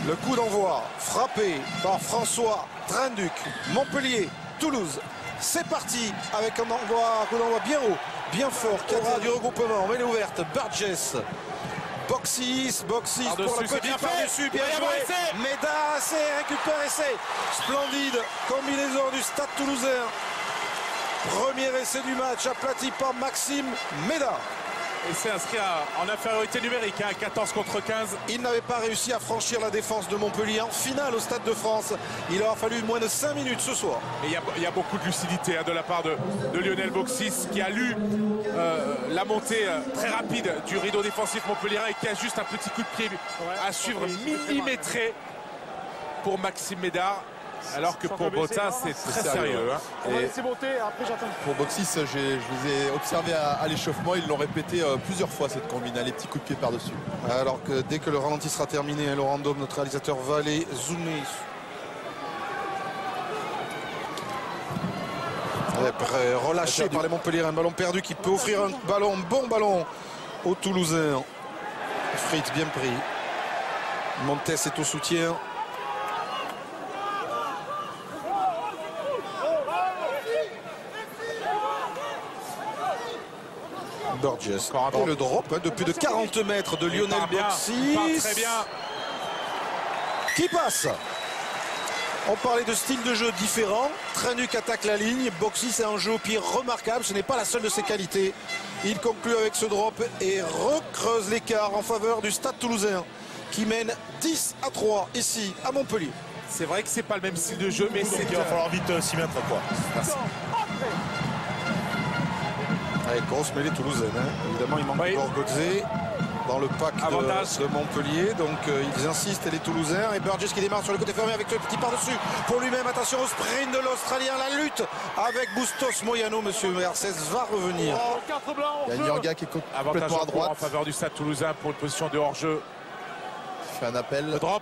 Le coup d'envoi frappé par François Trinduc. Montpellier, Toulouse. C'est parti avec un coup d'envoi bien haut, bien fort. Cadre du regroupement. Mêlée ouverte. Burgess. Boxis pour le petit par-dessus. Bien joué. Médard, essai, récupère essai. Splendide combinaison du Stade Toulousain. Premier essai du match aplati par Maxime Médard. Et c'est inscrit en infériorité numérique, hein, 14 contre 15. Il n'avait pas réussi à franchir la défense de Montpellier en finale au Stade de France. Il aura fallu moins de 5 minutes ce soir. Et il y a beaucoup de lucidité de la part de Lionel Boxis, qui a lu la montée très rapide du rideau défensif montpelliérain et qui a juste un petit coup de pied à suivre millimétré pour Maxime Médard. Alors que pour Botta, c'est très sérieux. Hein. On va laisser monter, après j'attends. Pour Boxis, je les ai observés à l'échauffement. Ils l'ont répété plusieurs fois cette combine, les petits coups de pied par-dessus. Alors que dès que le ralenti sera terminé, Laurent Dôme, notre réalisateur, va aller zoomer. Relâché par les Montpellier, un ballon perdu qui peut offrir un bon ballon aux Toulousains. Fritz bien pris. Montes est au soutien. Burgess. Et le drop de plus de 40 mètres de Lionel Boxis. Très bien. Qui passe. On parlait de style de jeu différent. Trinduc attaque la ligne. Boxis a un jeu au pied remarquable. Ce n'est pas la seule de ses qualités. Il conclut avec ce drop et recreuse l'écart en faveur du Stade Toulousain qui mène 10-3 ici à Montpellier. C'est vrai que c'est pas le même style de jeu, mais c'est il va falloir vite s'y mettre, quoi. Merci. Avec grosse mêlée toulousaine. Hein. Évidemment, il manque Gorgodze dans le pack de Montpellier. Donc, ils insistent, les Toulousains. Et Burgess qui démarre sur le côté fermé avec le petit par-dessus. Pour lui-même, attention au sprint de l'Australien. La lutte avec Bustos Moyano. Monsieur Mercedes va revenir. Il y a Nyanga qui est complètement à droite. En faveur du Stade Toulousain pour une position de hors-jeu. Il fait un appel. Le drop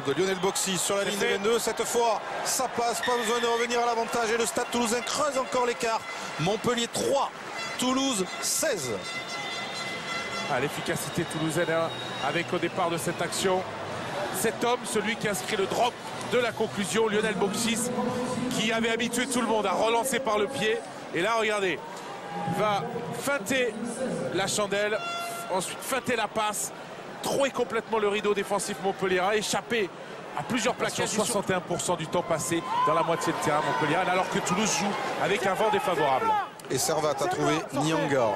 de Lionel Boxis sur la ligne des 22. Cette fois, ça passe. Pas besoin de revenir à l'avantage. Et le Stade Toulousain creuse encore l'écart. Montpellier 3. Toulouse 16. L'efficacité toulousaine avec au départ de cette action cet homme, celui qui inscrit le drop de la conclusion, Lionel Boxis, qui avait habitué tout le monde à relancer par le pied. Et là, regardez, va feinter la chandelle, ensuite feinter la passe, trouer complètement le rideau défensif montpelliérain, échapper à plusieurs plaquages, 61% du temps passé dans la moitié de terrain montpelliérain, alors que Toulouse joue avec un vent défavorable. Et Servat a trouvé Nyanga.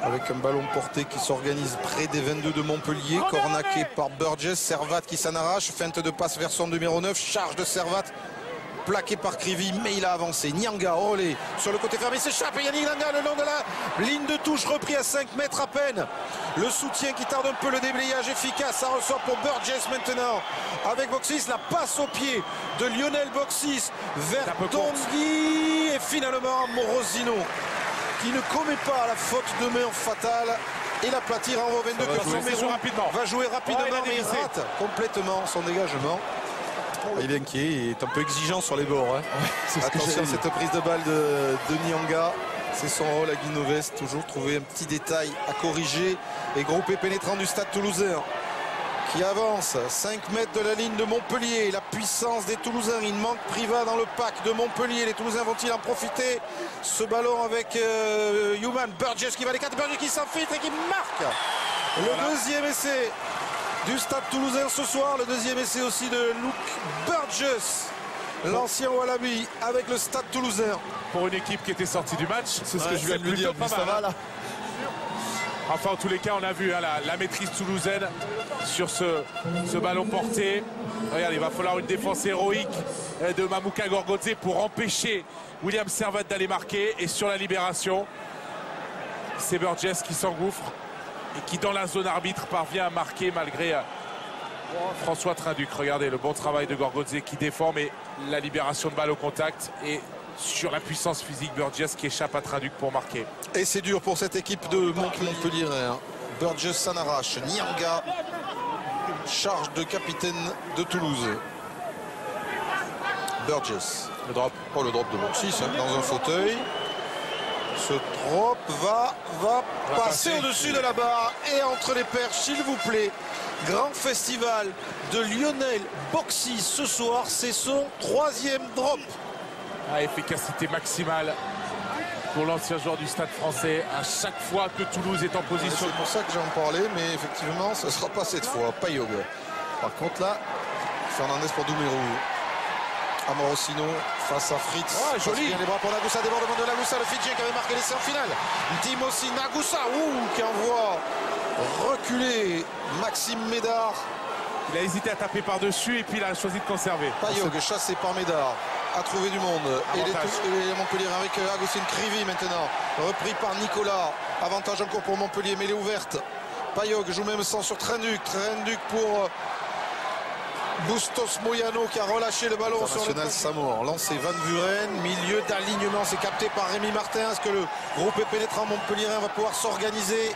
Avec un ballon porté qui s'organise près des 22 de Montpellier. Cornaqué par Burgess. Servat qui s'en arrache. Feinte de passe vers son numéro 9. Charge de Servat. Plaqué par Krivy, mais il a avancé. Nyanga, relais sur le côté fermé, s'échappe. Et Yannick Nyanga le long de la ligne de touche, repris à 5 mètres à peine. Le soutien qui tarde un peu, le déblayage efficace. Ça ressort pour Burgess maintenant. Avec Boxis, la passe au pied de Lionel Boxis vers Tanguy. Et finalement, Morosino qui ne commet pas la faute de main fatale. Et l'aplatir en 22 va jouer rapidement, mais il rate complètement son dégagement. Il est inquiet, il est un peu exigeant sur les bords. Hein. Ouais, attention à cette prise de balle de Nyanga. C'est son rôle à Guinoves, toujours trouver un petit détail à corriger. Et groupé pénétrant du Stade Toulousain qui avance 5 mètres de la ligne de Montpellier. La puissance des Toulousains, il manque Privat dans le pack de Montpellier. Les Toulousains vont-ils en profiter? Ce ballon avec Human, Burgess qui va les 4, Burgess qui s'infiltre et qui marque le deuxième essai du Stade Toulousain ce soir. Le deuxième essai aussi de Luke Burgess, l'ancien Wallaby avec le Stade Toulousain. Pour une équipe qui était sortie du match, c'est ce que je viens de lui dire. Ça va là. Enfin, en tous les cas, on a vu la maîtrise toulousaine sur ce ballon porté. Regarde, il va falloir une défense héroïque de Mamouka Gorgodze pour empêcher William Servat d'aller marquer. Et sur la libération, c'est Burgess qui s'engouffre et qui, dans la zone arbitre, parvient à marquer malgré François Trinduc. Regardez le bon travail de Gorgodze qui défend, mais la libération de balle au contact et sur la puissance physique Burgess qui échappe à Trinduc pour marquer. Et c'est dur pour cette équipe de Montpellier. Burgess s'en arrache. Nyanga, charge de capitaine de Toulouse. Burgess. Le drop. Oh, le drop de Boxis dans un fauteuil. Ce Hop, va passer au-dessus de la barre et entre les perches, s'il vous plaît. Grand festival de Lionel Boxy ce soir, c'est son 3e drop. Efficacité maximale pour l'ancien joueur du Stade Français à chaque fois que Toulouse est en position. C'est pour ça que j'en parlais, mais effectivement, ce ne sera pas cette fois. Payog. Par contre, là, Fernandez pour Doumerou. Amorosino face à Fritz. Oh, joli. Bien les bras pour Nagusa, débordement de Nagusa, le Fidjien qui avait marqué l'essai en finale. Timothy Nagusa, qui envoie reculer Maxime Médard. Il a hésité à taper par-dessus et puis il a choisi de conserver. Payog chassé par Médard, a trouvé du monde. Et les Montpellier avec Agustin Crivi maintenant. Repris par Nicolas. Avantage encore pour Montpellier, mêlée ouverte. Payog joue même sans sur Trenduc. Trenduc pour Bustos Moyano qui a relâché le ballon sur le Samour. Lancé Van Vuren, milieu d'alignement. C'est capté par Rémi Martin. Est-ce que le groupe pénétrant montpelliérain va pouvoir s'organiser?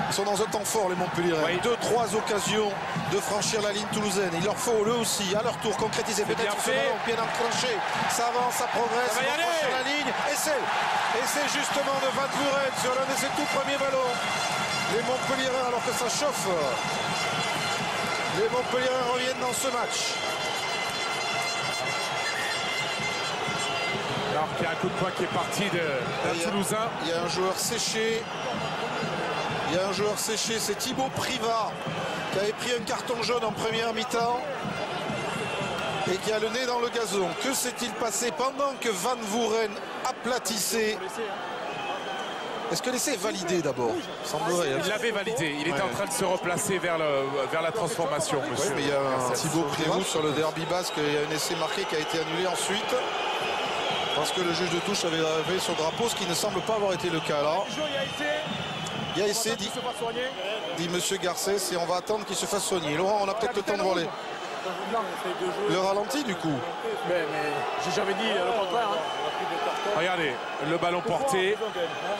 Ils sont dans un temps fort les Montpelliérains. Oui. 2-3 occasions de franchir la ligne toulousaine. Il leur faut eux aussi à leur tour concrétiser peut-être ce ballon bien enclenché. Ça avance, ça progresse, ça va franchir la ligne. Et c'est justement de Van Vuren sur l'un de ses tout premiers ballons. Les Montpelliérains alors que ça chauffe. Les Montpelliérains reviennent dans ce match. Alors qu'il y a un coup de poing qui est parti d'un Toulousain. Il y a un joueur séché. C'est Thibaut Privat qui avait pris un carton jaune en première mi-temps et qui a le nez dans le gazon. Que s'est-il passé pendant que Van Vuren aplatissait? Est-ce que l'essai est validé d'abord? Il l'avait validé. Il était en train de se replacer vers la transformation. Oui, mais il y a un Thibaut Privat sur le derby basque. Il y a un essai marqué qui a été annulé ensuite parce que le juge de touche avait levé son drapeau, ce qui ne semble pas avoir été le cas là. Il y a essai, dit M. Garcès, et on va attendre qu'il se fasse soigner. Laurent, on a peut-être le temps de voir le ralenti du coup. Mais j'ai jamais dit le contraire. Regardez, le ballon porté,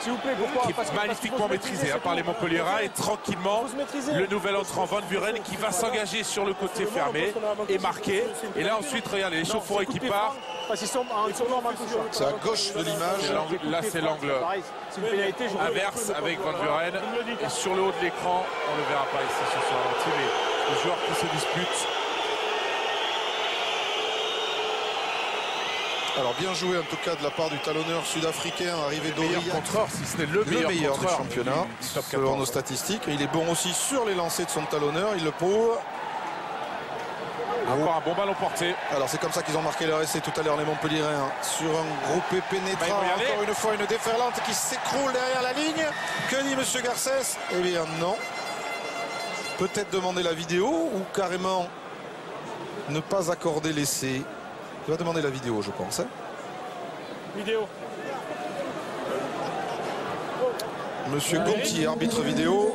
s'il vous plaît, pourquoi? Qui est magnifiquement maîtrisé par les Montpelliérains et tranquillement le nouvel entrant Van Vuren qui va s'engager sur le côté fermé et marquer. Et là ensuite, regardez, les chauffe-eau qui part. C'est à gauche de l'image. Là c'est l'angle inverse avec Van Vuren. Et sur le haut de l'écran, on ne le verra pas ici sur ce ralenti, mais les joueurs qui se disputent. Alors bien joué en tout cas de la part du talonneur sud-africain arrivé d'Aurillac. Contreur, si ce n'est le meilleur du championnat selon nos statistiques. Il est bon aussi sur les lancers de son talonneur, il le prouve. Encore un bon ballon porté. Alors c'est comme ça qu'ils ont marqué leur essai tout à l'heure les Montpelliérains sur un groupe pénétrant. Encore une fois une déferlante qui s'écroule derrière la ligne. Que dit M. Garcès? Eh bien non. Peut-être demander la vidéo ou carrément ne pas accorder l'essai. Il va demander la vidéo, je pense. Vidéo. Monsieur Gontier, arbitre vidéo.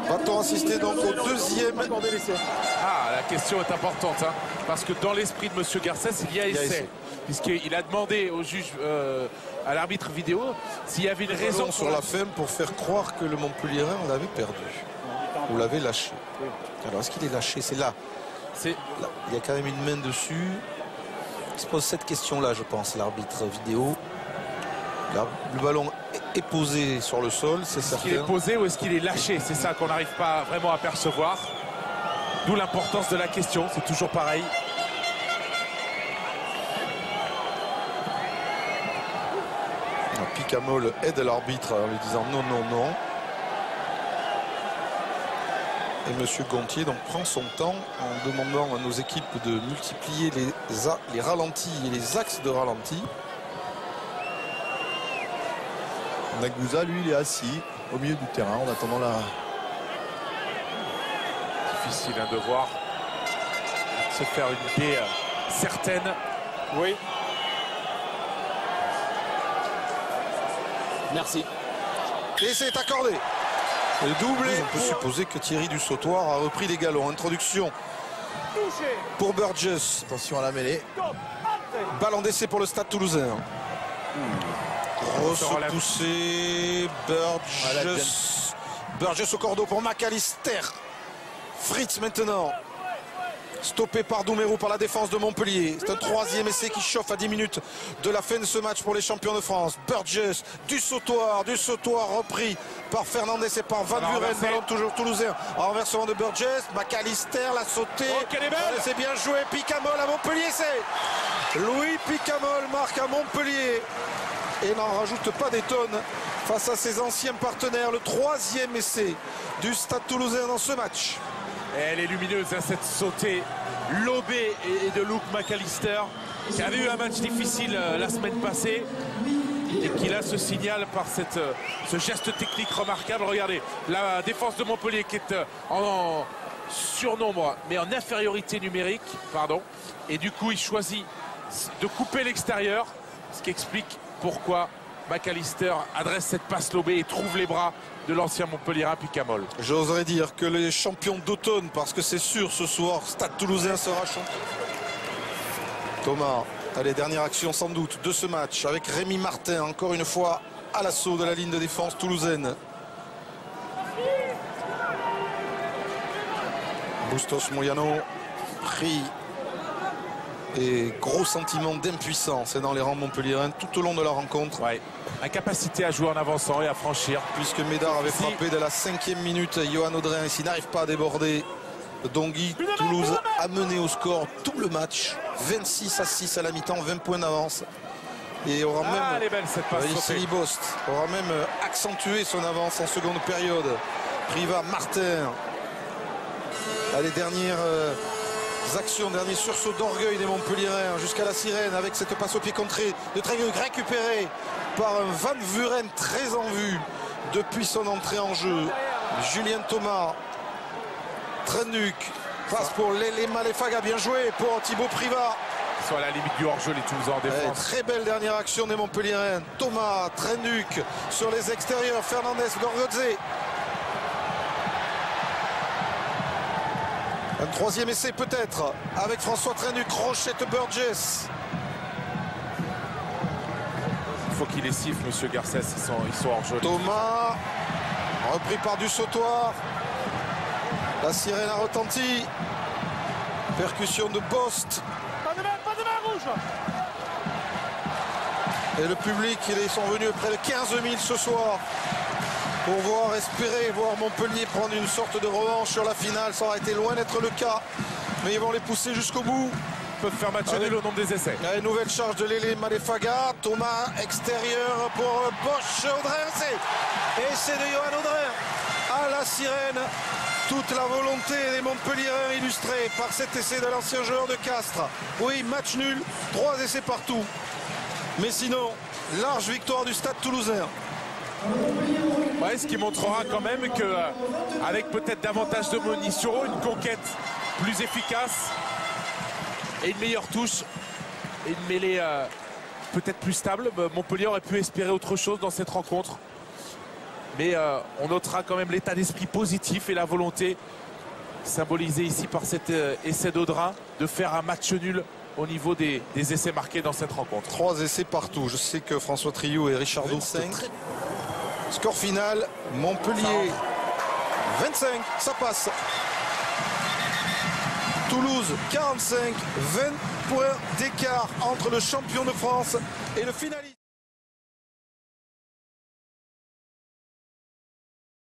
Va-t-on assister donc au deuxième? Ah, la question est importante, hein, parce que dans l'esprit de Monsieur Garcès, il y a essai. Puisqu'il a demandé au juge, à l'arbitre vidéo, s'il y avait une raison sur la fin pour faire croire que le Montpelliérain l'avait perdu. Vous l'avez lâché. Alors, est-ce qu'il est lâché? C'est là. Il y a quand même une main dessus. Il se pose cette question-là, je pense, l'arbitre vidéo. Là, le ballon est posé sur le sol, c'est certain. Est-ce qu'il est posé ou est-ce qu'il est lâché? C'est ça qu'on n'arrive pas vraiment à percevoir. D'où l'importance de la question, c'est toujours pareil. Picamol aide l'arbitre en lui disant non, non, non. Et M. Gontier donc prend son temps en demandant à nos équipes de multiplier les ralentis et les axes de ralenti. Nagusa, lui, il est assis au milieu du terrain en attendant la... Difficile hein, de voir, de se faire une idée certaine. Oui. Merci. Et c'est accordé. Le doublé. On peut supposer que Thierry Dussautoir a repris les galons. Introduction pour Burgess. Attention à la mêlée. Ballon d'essai pour le Stade Toulousain. Grosse poussée. Burgess au cordeau pour McAllister. Fritz maintenant. Stoppé par Doumerou, par la défense de Montpellier. C'est un troisième essai qui chauffe à 10 minutes de la fin de ce match pour les champions de France. Burgess, du sautoir repris par Fernandez et par Van Buren. Ballon toujours toulousain. Renversement de Burgess. McAllister l'a sauté. Oh, quelle est belle! C'est bien joué. Picamol à Montpellier. C'est Louis Picamol marque à Montpellier et n'en rajoute pas des tonnes face à ses anciens partenaires. Le troisième essai du Stade Toulousain dans ce match. Et elle est lumineuse, hein, cette sautée lobée et de Luke McAllister, qui avait eu un match difficile la semaine passée et qui là se signale par ce geste technique remarquable. Regardez, la défense de Montpellier qui est en surnombre mais en infériorité numérique, pardon, et du coup il choisit de couper l'extérieur, ce qui explique pourquoi McAllister adresse cette passe lobée et trouve les bras de l'ancien Montpellierin Picamol. J'oserais dire que les champions d'automne, parce que c'est sûr ce soir, Stade Toulousain sera champion. Thomas, allez, dernière action sans doute de ce match avec Rémi Martin, encore une fois à l'assaut de la ligne de défense toulousaine. Bustos Moyano, pris et gros sentiment d'impuissance dans les rangs montpelliérains tout au long de la rencontre. Ouais. Incapacité à jouer en avançant et à franchir. Puisque Médard avait frappé dès la 5e minute, Johan Audrin ici n'arrive pas à déborder. Dongui, Toulouse a mené au score tout le match, 26-6 à la mi-temps, 20 points d'avance. Et aura même, elle est belle cette passe sautée. Bost aura même accentué son avance en seconde période. Priva, Martin. Les dernières actions, dernier sursaut d'orgueil des Montpelliérains jusqu'à la sirène avec cette passe au pied contré de Trégueux récupérée par un Van Buren très en vue depuis son entrée en jeu. Julien Thomas, Trenduc, passe pour Lélé Malefaga, bien joué pour Thibaut Priva. Ils sont à la limite du hors-jeu les Toulousains en défense. Très belle dernière action des Montpelliérains. Thomas, Trenduc sur les extérieurs, Fernandez, Gorgodze. Un troisième essai peut-être avec François Trenduc, Rochette Burgess. Il faut qu'il les siffle, monsieur Garcès, ils sont hors jeu. Thomas, repris par du sautoir. La sirène a retenti. Percussion de Bost. Pas de main rouge. Et le public, ils sont venus près de 15 000 ce soir pour espérer voir Montpellier prendre une sorte de revanche sur la finale. Ça aurait été loin d'être le cas, mais ils vont les pousser jusqu'au bout. Ils peuvent faire match nul au nombre des essais. Une nouvelle charge de Lélé Malefaga. Thomas extérieur pour Bosch. Audrin, et c'est de Johan Audrin à la sirène. Toute la volonté des Montpelliérains illustrée par cet essai de l'ancien joueur de Castres. Oui, match nul, 3 essais partout. Mais sinon, large victoire du Stade Toulousain. Ouais, ce qui montrera quand même qu'avec peut-être davantage de munitions, une conquête plus efficace et une meilleure touche et une mêlée peut-être plus stable, Montpellier aurait pu espérer autre chose dans cette rencontre. Mais on notera quand même l'état d'esprit positif et la volonté symbolisée ici par cet essai d'Audrin de faire un match nul au niveau des essais marqués dans cette rencontre. 3 essais partout. Je sais que François Triou et Richard Dourtin. Score final, Montpellier 25, ça passe. Toulouse 45, 20 points d'écart entre le champion de France et le finaliste.